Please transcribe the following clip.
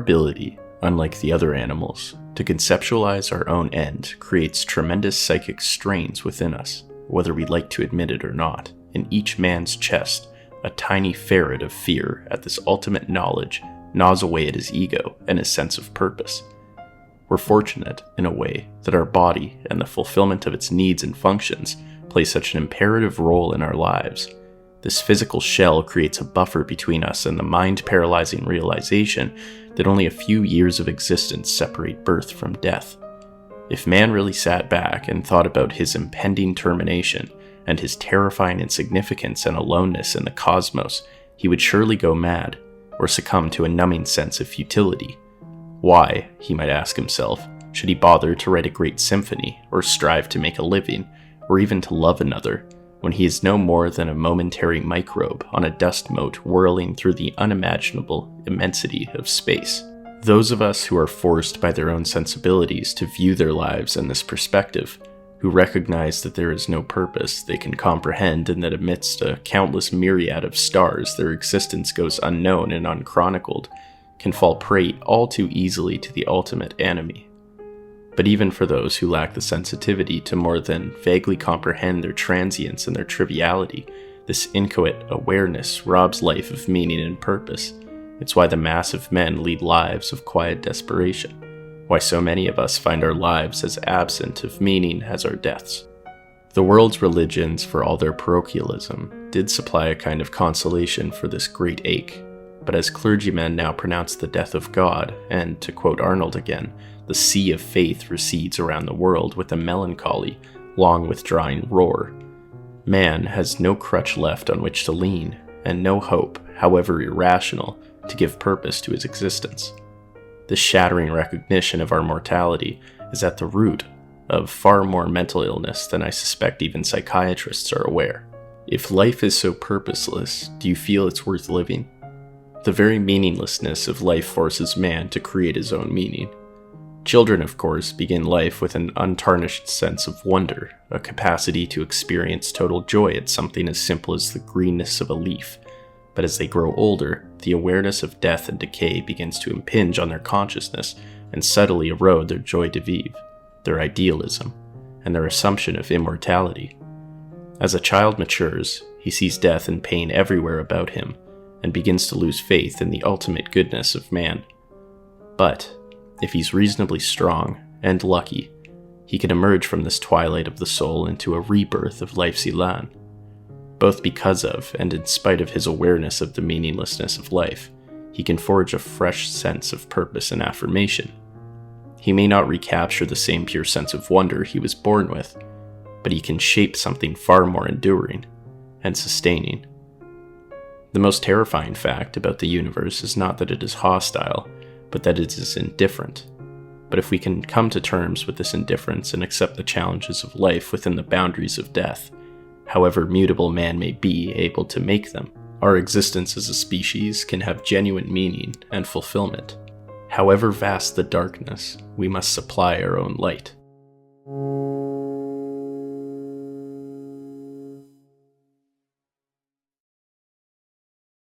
ability, unlike the other animals, to conceptualize our own end creates tremendous psychic strains within us, whether we like to admit it or not. In each man's chest, a tiny ferret of fear at this ultimate knowledge gnaws away at his ego and his sense of purpose. We're fortunate, in a way, that our body and the fulfillment of its needs and functions play such an imperative role in our lives. This physical shell creates a buffer between us and the mind-paralyzing realization that only a few years of existence separate birth from death. If man really sat back and thought about his impending termination and his terrifying insignificance and aloneness in the cosmos, he would surely go mad, or succumb to a numbing sense of futility. Why, he might ask himself, should he bother to write a great symphony, or strive to make a living, or even to love another, when he is no more than a momentary microbe on a dust mote whirling through the unimaginable immensity of space? Those of us who are forced by their own sensibilities to view their lives in this perspective, who recognize that there is no purpose they can comprehend and that amidst a countless myriad of stars their existence goes unknown and unchronicled, can fall prey all too easily to the ultimate enemy. But even for those who lack the sensitivity to more than vaguely comprehend their transience and their triviality, this inchoate awareness robs life of meaning and purpose. It's why the mass of men lead lives of quiet desperation, why so many of us find our lives as absent of meaning as our deaths. The world's religions, for all their parochialism, did supply a kind of consolation for this great ache, but as clergymen now pronounce the death of God, and, to quote Arnold again, the sea of faith recedes around the world with a melancholy, long-withdrawing roar. Man has no crutch left on which to lean, and no hope, however irrational, to give purpose to his existence. This shattering recognition of our mortality is at the root of far more mental illness than I suspect even psychiatrists are aware. If life is so purposeless, do you feel it's worth living? The very meaninglessness of life forces man to create his own meaning. Children, of course, begin life with an untarnished sense of wonder, a capacity to experience total joy at something as simple as the greenness of a leaf. But as they grow older, the awareness of death and decay begins to impinge on their consciousness and subtly erode their joie de vivre, their idealism, and their assumption of immortality. As a child matures, he sees death and pain everywhere about him, and begins to lose faith in the ultimate goodness of man. But, if he's reasonably strong and lucky, he can emerge from this twilight of the soul into a rebirth of life's elan. Both because of and in spite of his awareness of the meaninglessness of life, he can forge a fresh sense of purpose and affirmation. He may not recapture the same pure sense of wonder he was born with, but he can shape something far more enduring and sustaining. The most terrifying fact about the universe is not that it is hostile, but that it is indifferent. But if we can come to terms with this indifference and accept the challenges of life within the boundaries of death, however mutable man may be able to make them, our existence as a species can have genuine meaning and fulfillment. However vast the darkness, we must supply our own light.